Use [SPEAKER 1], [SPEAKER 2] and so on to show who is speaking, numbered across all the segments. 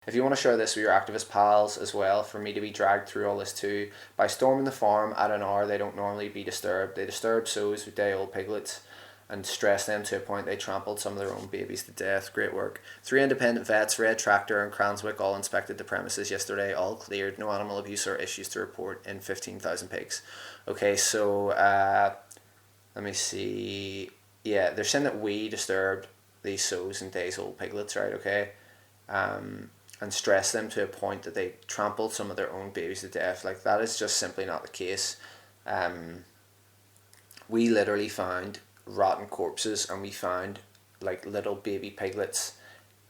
[SPEAKER 1] If you want to share this with your activist pals as well, for me to be dragged through all this too, by storming the farm at an hour they don't normally be disturbed, they disturbed sows with day-old piglets and stressed them to a point they trampled some of their own babies to death. Great work. 3 independent vets, Red Tractor and Cranswick, all inspected the premises yesterday, all cleared, no animal abuse or issues to report in 15,000 pigs. Okay, so let me see. Yeah, they're saying that we disturbed these sows and days old piglets, right? Okay. And stress them to a point that they trampled some of their own babies to death. Like, that is just simply not the case. We literally found rotten corpses, and we found like little baby piglets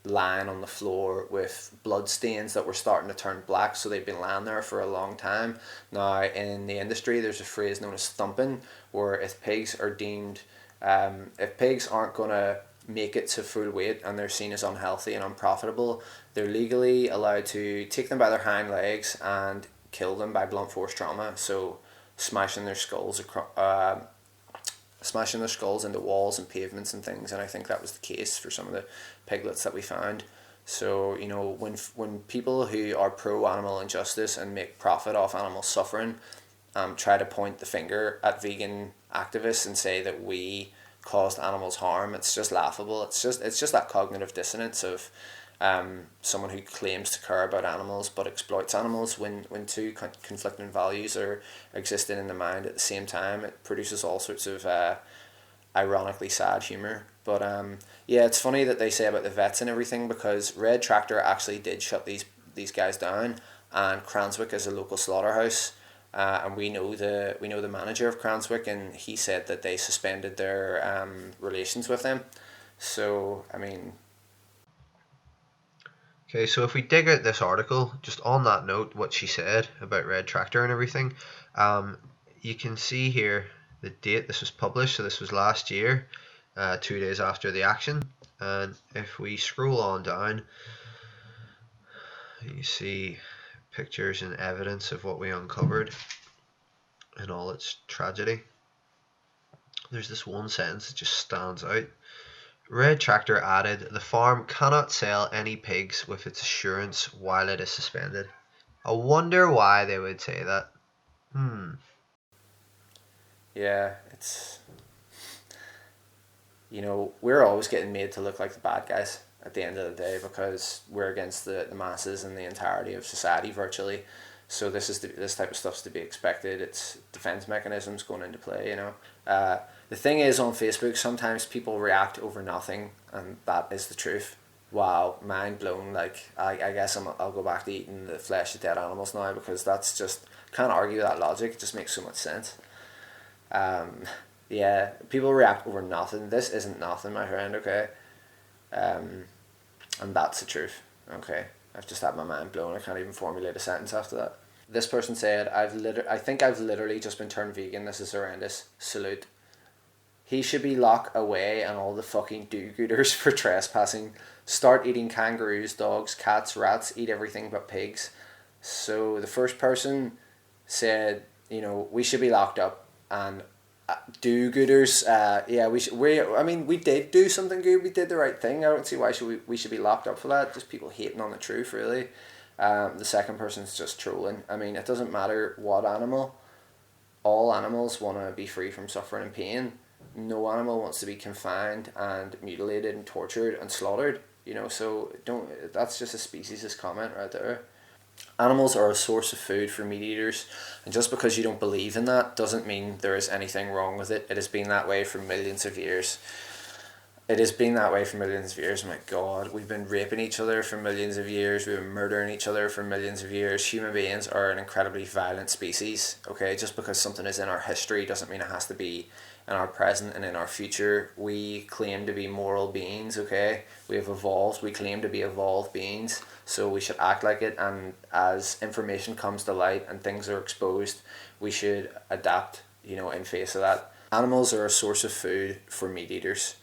[SPEAKER 1] lying on the floor with blood stains that were starting to turn black, so they've been lying there for a long time. Now, in the industry, there's a phrase known as thumping, where if pigs aren't going to make it to full weight and they're seen as unhealthy and unprofitable, they're legally allowed to take them by their hind legs and kill them by blunt force trauma. So smashing their skulls into walls and pavements and things. And I think that was the case for some of the piglets that we found. So, you know, when people who are pro animal injustice and make profit off animal suffering try to point the finger at vegan activists and say that we caused animals harm, it's just laughable. It's just that cognitive dissonance of someone who claims to care about animals but exploits animals. When two conflicting values are existing in the mind at the same time, it produces all sorts of ironically sad humour. But yeah, it's funny that they say about the vets and everything, because Red Tractor actually did shut these guys down, and Cranswick is a local slaughterhouse. And we know the manager of Cranswick, and he said that they suspended their relations with them. So, I mean,
[SPEAKER 2] Okay, so if we dig out this article, just on that note, what she said about Red Tractor and everything, you can see here the date this was published. So this was last year, 2 days after the action. And if we scroll on down, you see pictures and evidence of what we uncovered in all its tragedy. There's this one sentence that just stands out. Red Tractor added, "The farm cannot sell any pigs with its assurance while it is suspended." I wonder why they would say that.
[SPEAKER 1] yeah, it's, you know, we're always getting made to look like the bad guys at the end of the day, because we're against the masses and the entirety of society virtually. So this type of stuff's to be expected. It's defense mechanisms going into play. You know, the thing is, on Facebook, sometimes people react over nothing, and that is the truth. Wow, mind blown. Like, I guess I'll go back to eating the flesh of dead animals now, because that's just, can't argue that logic. It just makes so much sense. Um, yeah, people react over nothing. This isn't nothing, my friend. Okay, um, and that's the truth. Okay, I've just had my mind blown. I can't even formulate a sentence after that. This person said, I think I've literally just been turned vegan. This is horrendous. Salute. He should be locked away, and all the fucking do-gooders for trespassing start eating kangaroos, dogs, cats, rats, eat everything but pigs. So the first person said, you know, we should be locked up, and do-gooders, yeah, I mean, we did do something good. We did the right thing. I don't see why we should be locked up for that. Just people hating on the truth, really. The second person's just trolling. I mean, it doesn't matter what animal. All animals want to be free from suffering and pain. No animal wants to be confined and mutilated and tortured and slaughtered. You know, so don't. That's just a speciesist comment right there. Animals are a source of food for meat eaters, and just because you don't believe in that doesn't mean there is anything wrong with it. It has been that way for millions of years. It has been that way for millions of years. My God, we've been raping each other for millions of years. We've been murdering each other for millions of years. Human beings are an incredibly violent species. Okay, just because something is in our history doesn't mean it has to be in our present and in our future. We claim to be moral beings. Okay, we have evolved. We claim to be evolved beings. So we should act like it. And as information comes to light and things are exposed, we should adapt. You know, in face of that. Animals are a source of food for meat eaters.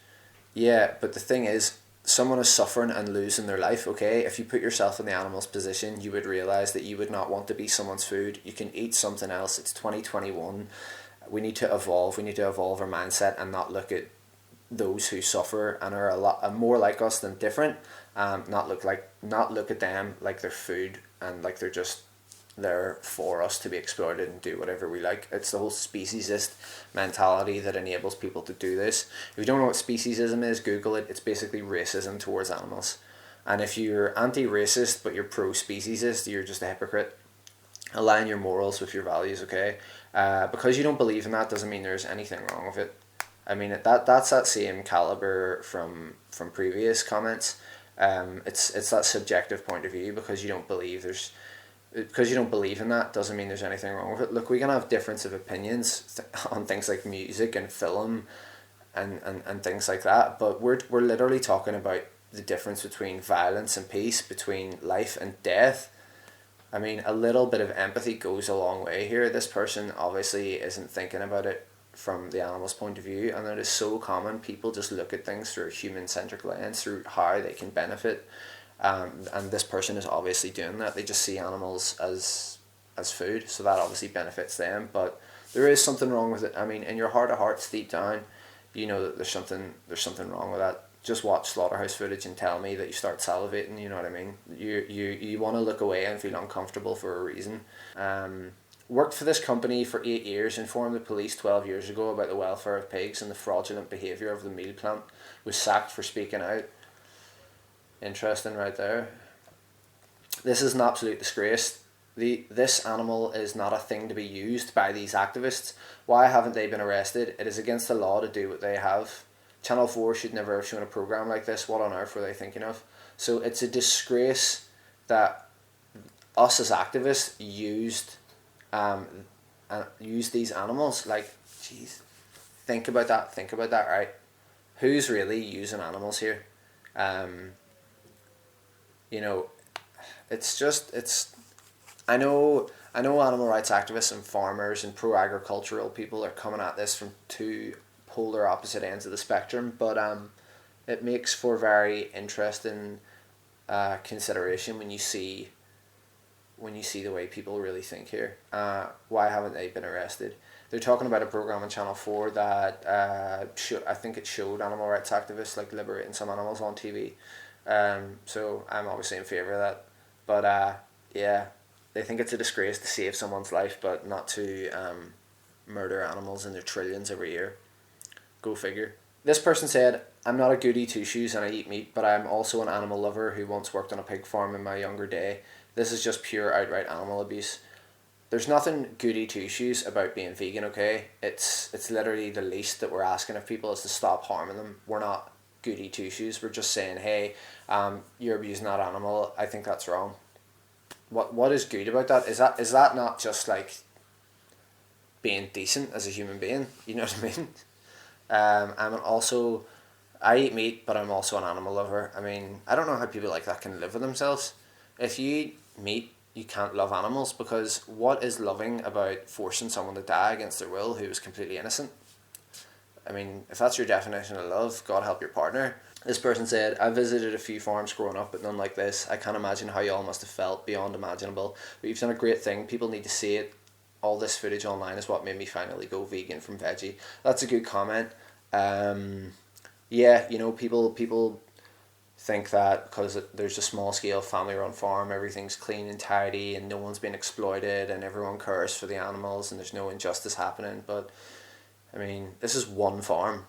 [SPEAKER 1] Yeah, but the thing is, someone is suffering and losing their life, okay? If you put yourself in the animal's position, you would realise that you would not want to be someone's food. You can eat something else. It's 2021. We need to evolve. We need to evolve our mindset and not look at those who suffer and are a lot more like us than different, not look at them like they're food and like they're just there for us to be exploited and do whatever we like. It's the whole speciesist mentality that enables people to do this. If you don't know what speciesism is, Google it. It's basically racism towards animals. And if you're anti-racist but you're pro-speciesist, you're just a hypocrite. Align your morals with your values, okay? Because you don't believe in that doesn't mean there's anything wrong with it. I mean, that's that same caliber from previous comments. It's that subjective point of view because you don't believe in that doesn't mean there's anything wrong with it. Look, we can have difference of opinions on things like music and film and things like that, but we're literally talking about the difference between violence and peace, between life and death. I mean, a little bit of empathy goes a long way here. This person obviously isn't thinking about it from the animal's point of view, and it is so common. People just look at things through a human-centric lens, through how they can benefit. And this person is obviously doing that. They just see animals as food, so that obviously benefits them. But there is something wrong with it. I mean, in your heart of hearts, deep down, you know that there's something wrong with that. Just watch slaughterhouse footage and tell me that you start salivating. You know what I mean? You want to look away and feel uncomfortable for a reason. Worked for this company for 8 years. Informed the police 12 years ago about the welfare of pigs and the fraudulent behaviour of the meal plant. Was sacked for speaking out. Interesting right there. This is an absolute disgrace. This animal is not a thing to be used by these activists. Why haven't they been arrested? It is against the law to do what they have. Channel 4 should never have shown a programme like this. What on earth were they thinking of? So it's a disgrace that us as activists used these animals. Like, jeez, think about that, right? Who's really using animals here? You know, I know animal rights activists and farmers and pro-agricultural people are coming at this from two polar opposite ends of the spectrum, but it makes for very interesting consideration when you see the way people really think here. Why haven't they been arrested? They're talking about a program on Channel 4 that I think it showed animal rights activists like liberating some animals on TV. So I'm obviously in favour of that. But yeah, they think it's a disgrace to save someone's life, but not to murder animals in their trillions every year. Go figure. This person said, I'm not a goody two shoes and I eat meat, but I'm also an animal lover who once worked on a pig farm in my younger day. This is just pure outright animal abuse. There's nothing goody two shoes about being vegan, okay? It's literally the least that we're asking of people is to stop harming them. We're not goody two shoes. We're just saying, hey, you're abusing that animal. I think that's wrong. What is good about that? Is that not just like being decent as a human being? You know what I mean? I eat meat, but I'm also an animal lover. I mean, I don't know how people like that can live with themselves. If you eat meat, you can't love animals, because what is loving about forcing someone to die against their will who was completely innocent? I mean, if that's your definition of love, God help your partner. This person said, I visited a few farms growing up, but none like this. I can't imagine how you all must have felt, beyond imaginable. But you've done a great thing. People need to see it. All this footage online is what made me finally go vegan from veggie. That's a good comment. Yeah, you know, people think that because there's a small scale family run farm, everything's clean and tidy and no one's been exploited and everyone cares for the animals and there's no injustice happening. But I mean, this is one farm.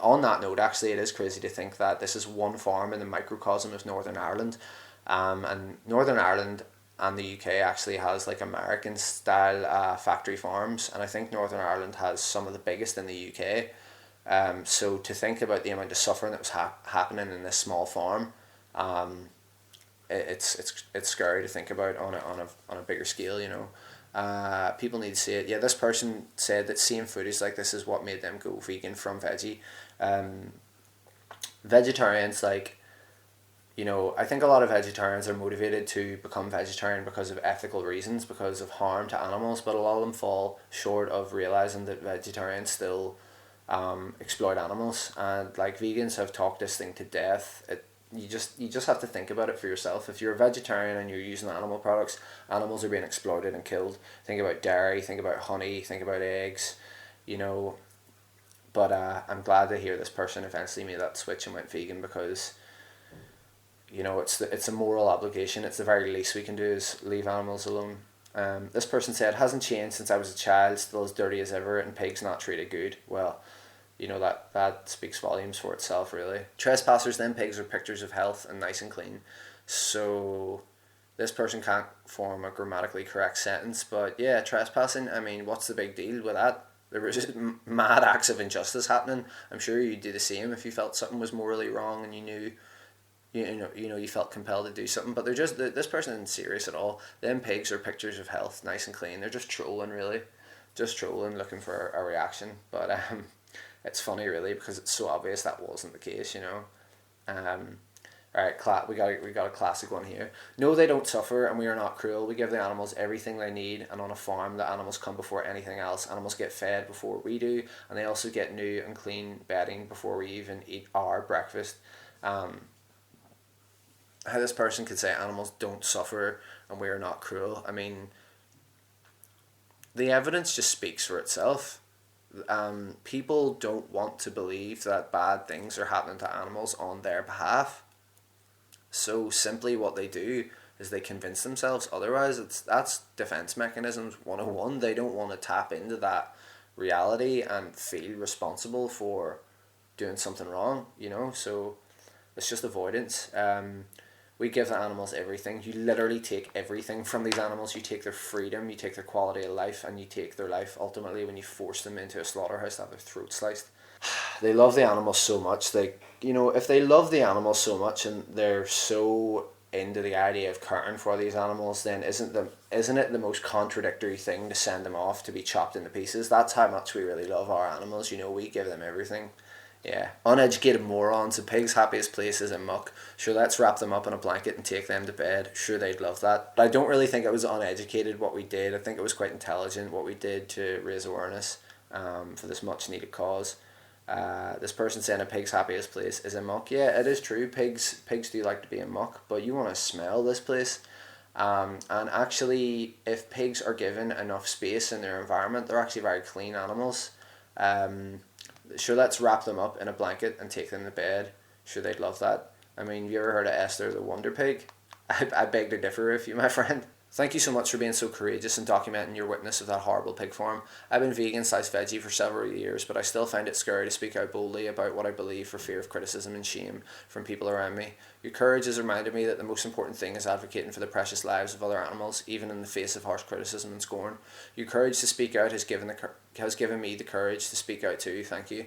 [SPEAKER 1] On that note, actually, it is crazy to think that this is one farm in the microcosm of Northern Ireland, and Northern Ireland and the UK actually has like American style factory farms, and I think Northern Ireland has some of the biggest in the UK. So to think about the amount of suffering that was happening in this small farm, it's scary to think about on a bigger scale, you know. People need to see it. Yeah, this person said that seeing footage like this is what made them go vegan from veggie. Vegetarians, like, you know, I think a lot of vegetarians are motivated to become vegetarian because of ethical reasons, because of harm to animals, but a lot of them fall short of realizing that vegetarians still exploit animals, and like vegans have talked this thing to death. You just have to think about it for yourself. If you're a vegetarian and you're using animal products, animals are being exploited and killed. Think about dairy, think about honey, think about eggs, you know. But I'm glad to hear this person eventually made that switch and went vegan, because it's a moral obligation. It's the very least we can do is leave animals alone. This person said, hasn't changed since I was a child, still as dirty as ever, and pigs not treated good. Well, that speaks volumes for itself, really. Trespassers, then pigs are pictures of health and nice and clean. So this person can't form a grammatically correct sentence, but yeah, trespassing, I mean, what's the big deal with that? There was just mad acts of injustice happening. I'm sure you'd do the same if you felt something was morally wrong and you knew you felt compelled to do something. But this person isn't serious at all. Them pigs are pictures of health, nice and clean. They're just trolling, really, just trolling, looking for a reaction. But it's funny, really, because it's so obvious that wasn't the case. All right, we got a classic one here. No, they don't suffer, and we are not cruel. We give the animals everything they need, and on a farm, the animals come before anything else. Animals get fed before we do, and they also get new and clean bedding before we even eat our breakfast. How this person could say animals don't suffer and we are not cruel. I mean, the evidence just speaks for itself. People don't want to believe that bad things are happening to animals on their behalf. So simply what they do is they convince themselves otherwise. That's defense mechanisms 101. They don't want to tap into that reality and feel responsible for doing something wrong, so it's just avoidance. We give the animals everything. You literally take everything from these animals. You take their freedom, you take their quality of life, and you take their life ultimately when you force them into a slaughterhouse to have their throat sliced. They love the animals so much. If they love the animals so much and they're so into the idea of caring for these animals, then isn't it the most contradictory thing to send them off to be chopped into pieces? That's how much we really love our animals. We give them everything. Yeah, uneducated morons. The pig's happiest place is in muck. Sure, let's wrap them up in a blanket and take them to bed. Sure, they'd love that. But I don't really think it was uneducated what we did. I think it was quite intelligent what we did to raise awareness for this much needed cause. This person saying a pig's happiest place is in muck. Yeah, it is true. Pigs do like to be in muck, but you want to smell this place. And actually, if pigs are given enough space in their environment, they're actually very clean animals. Sure, let's wrap them up in a blanket and take them to bed. Sure, they'd love that. I mean, you ever heard of Esther the Wonder Pig? I beg to differ with you, my friend. Thank you so much for being so courageous and documenting your witness of that horrible pig farm. I've been vegan/veggie for several years, but I still find it scary to speak out boldly about what I believe for fear of criticism and shame from people around me. Your courage has reminded me that the most important thing is advocating for the precious lives of other animals, even in the face of harsh criticism and scorn. Your courage to speak out has given me the courage to speak out too. Thank you.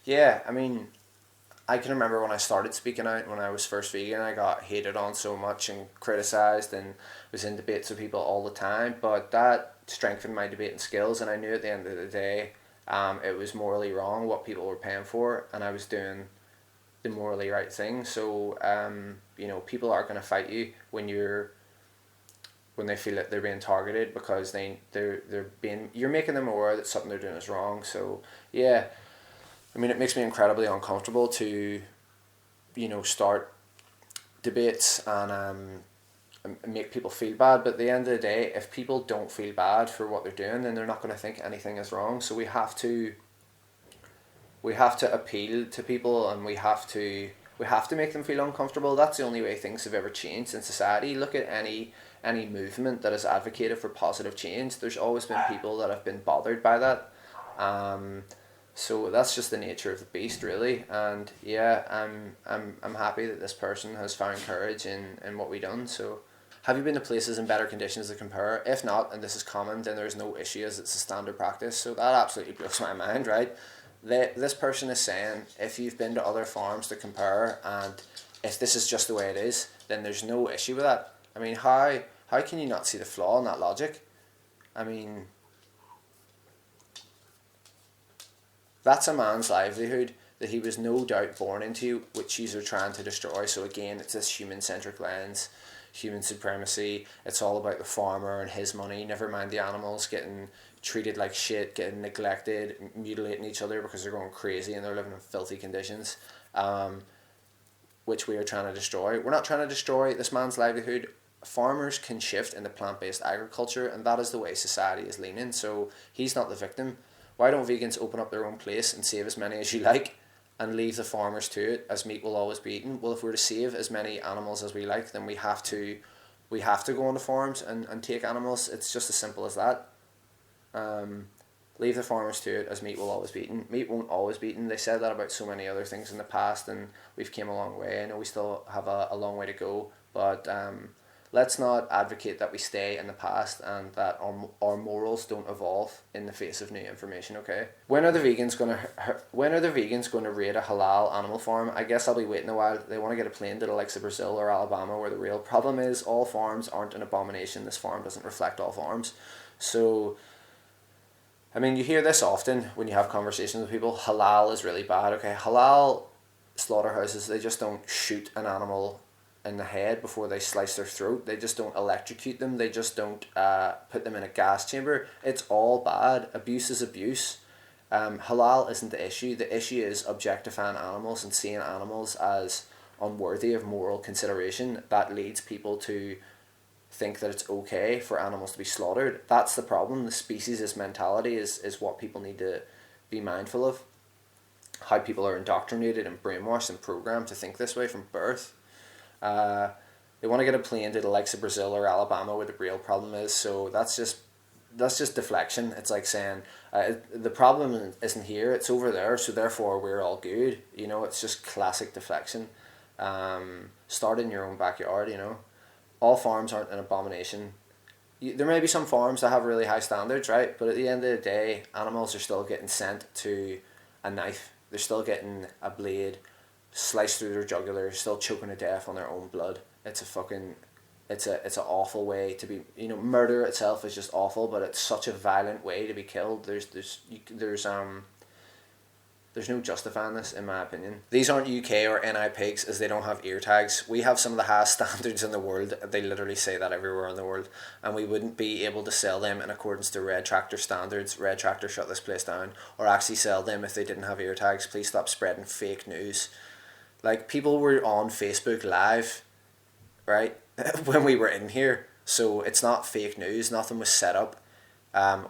[SPEAKER 1] Yeah, I mean, I can remember when I started speaking out, when I was first vegan, I got hated on so much and criticised and was in debates with people all the time, but that strengthened my debating skills, and I knew at the end of the day it was morally wrong what people were paying for, and I was doing the morally right thing. So people are going to fight you when they feel that they're being targeted, because you're making them aware that something they're doing is wrong. So yeah, I mean, it makes me incredibly uncomfortable to start debates and make people feel bad, but at the end of the day, if people don't feel bad for what they're doing, then they're not going to think anything is wrong. So we have to appeal to people, and we have to make them feel uncomfortable. That's the only way things have ever changed in society. Look at any movement that has advocated for positive change. There's always been people that have been bothered by that. So that's just the nature of the beast, really. And yeah, I'm happy that this person has found courage in what we done. So, have you been to places in better conditions to compare? If not, and this is common, then there's no issue, as it's a standard practice. So that absolutely blows my mind, right? This person is saying, if you've been to other farms to compare, and if this is just the way it is, then there's no issue with that. I mean, how can you not see the flaw in that logic? I mean, that's a man's livelihood that he was no doubt born into, which he's trying to destroy. So again, it's this human-centric lens, human supremacy. It's all about the farmer and his money, never mind the animals getting treated like shit, getting neglected, mutilating each other because they're going crazy and they're living in filthy conditions, which we are trying to destroy. We're not trying to destroy this man's livelihood. Farmers can shift into plant-based agriculture, and that is the way society is leaning. So he's not the victim. Why don't vegans open up their own place and save as many as you like? and leave the farmers to it, as meat will always be eaten. Well, if we're to save as many animals as we like, then we have to go on the farms and take animals. It's just as simple as that. Leave the farmers to it, as meat will always be eaten. Meat won't always be eaten. They said that about so many other things in the past, and we've came a long way. I know we still have a long way to go, but let's not advocate that we stay in the past and that our morals don't evolve in the face of new information. Okay, when are the vegans gonna raid a halal animal farm? I guess I'll be waiting a while. They want to get a plane to the likes of Brazil or Alabama, where the real problem is all farms aren't an abomination. This farm doesn't reflect all farms. So, I mean, you hear this often when you have conversations with people. Halal is really bad. Okay, halal slaughterhouses, they just don't shoot an animal in the head before they slice their throat. They just don't electrocute them. They just don't put them in a gas chamber. It's all bad. Abuse is abuse. Halal isn't the issue. The issue is objectifying animals and seeing animals as unworthy of moral consideration. That leads people to think that it's okay for animals to be slaughtered. That's the problem. The speciesist mentality is what people need to be mindful of. How people are indoctrinated and brainwashed and programmed to think this way from birth. They want to get a plane to the likes of Brazil or Alabama, where the real problem is. So that's just deflection. It's like saying the problem isn't here, it's over there, so therefore we're all good. You know, it's just classic deflection. Start in your own backyard. You know, all farms aren't an abomination. There may be some farms that have really high standards, right? But at the end of the day, animals are still getting sent to a knife. They're still getting a blade sliced through their jugular, still choking to death on their own blood. It's an awful way to be. You know, murder itself is just awful, but it's such a violent way to be killed. There's no justifying this, in my opinion. These aren't UK or NI pigs, as they don't have ear tags. We have some of the highest standards in the world. They literally say that everywhere in the world, and we wouldn't be able to sell them in accordance to Red Tractor standards. Red Tractor shut this place down, or actually sell them if they didn't have ear tags. Please stop spreading fake news. Like, people were on Facebook Live, right, when we were in here, so it's not fake news. Nothing was set up. I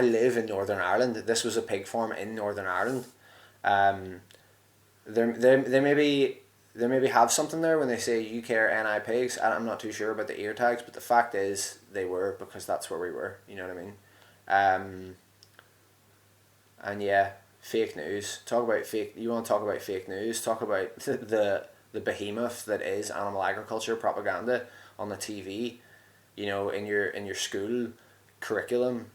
[SPEAKER 1] live in Northern Ireland. This was a pig farm in Northern Ireland. They maybe have something there when they say UK or NI pigs. I'm not too sure about the ear tags, but the fact is they were, because that's where we were. You know what I mean? And yeah, fake news. You want to talk about fake news? Talk about the behemoth that is animal agriculture propaganda on the TV. You know, in your school curriculum.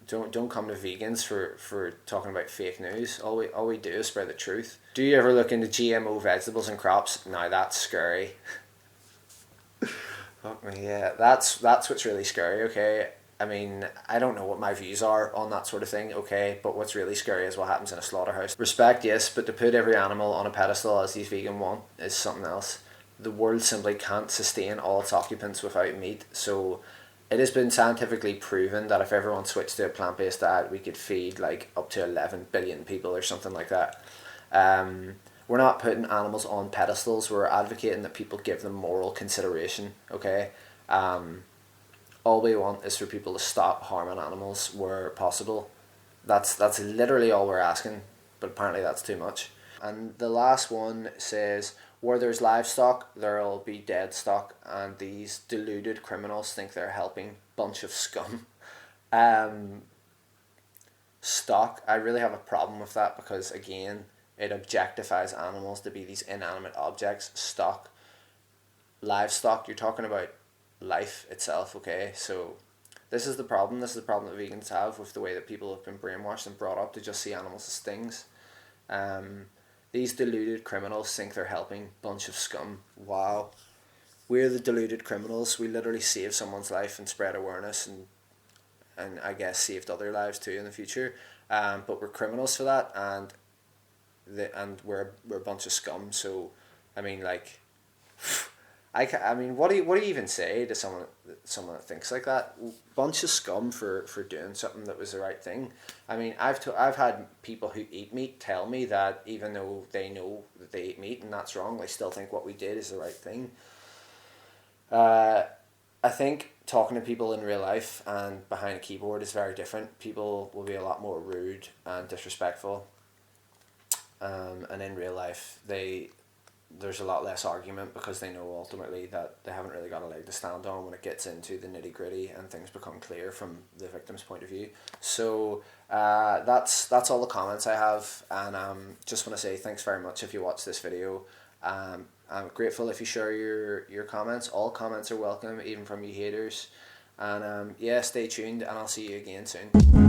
[SPEAKER 1] Don't come to vegans for talking about fake news. All we do is spread the truth. Do you ever look into GMO vegetables and crops? Now that's scary. Fuck me, yeah. That's what's really scary, okay? I mean, I don't know what my views are on that sort of thing, okay? But what's really scary is what happens in a slaughterhouse. Respect, yes, but to put every animal on a pedestal as these vegan want is something else. The world simply can't sustain all its occupants without meat, so it has been scientifically proven that if everyone switched to a plant-based diet, we could feed like up to 11 billion people or something like that. We're not putting animals on pedestals. We're advocating that people give them moral consideration, okay? All we want is for people to stop harming animals where possible. That's literally all we're asking, but apparently that's too much. And the last one says, where there's livestock, there'll be dead stock, and these deluded criminals think they're helping. Bunch of scum. Stock, I really have a problem with that, because again, it objectifies animals to be these inanimate objects. Stock, livestock, you're talking about life itself, okay? So this is the problem. This is the problem that vegans have with the way that people have been brainwashed and brought up to just see animals as things. These deluded criminals think they're helping. Bunch of scum. Wow. We're the deluded criminals. We literally saved someone's life and spread awareness and I guess saved other lives too in the future. But we're criminals for that, and we're a bunch of scum. So, I mean, like, I mean, what do you even say to someone that thinks like that? Bunch of scum for doing something that was the right thing. I mean, I've had people who eat meat tell me that even though they know that they eat meat and that's wrong, they still think what we did is the right thing. I think talking to people in real life and behind a keyboard is very different. People will be a lot more rude and disrespectful. and in real life there's a lot less argument because they know ultimately that they haven't really got a leg to stand on when it gets into the nitty gritty and things become clear from the victim's point of view. So that's all the comments I have, and just want to say thanks very much if you watch this video. I'm grateful if you share your comments. All comments are welcome, even from you haters. And yeah, stay tuned, and I'll see you again soon.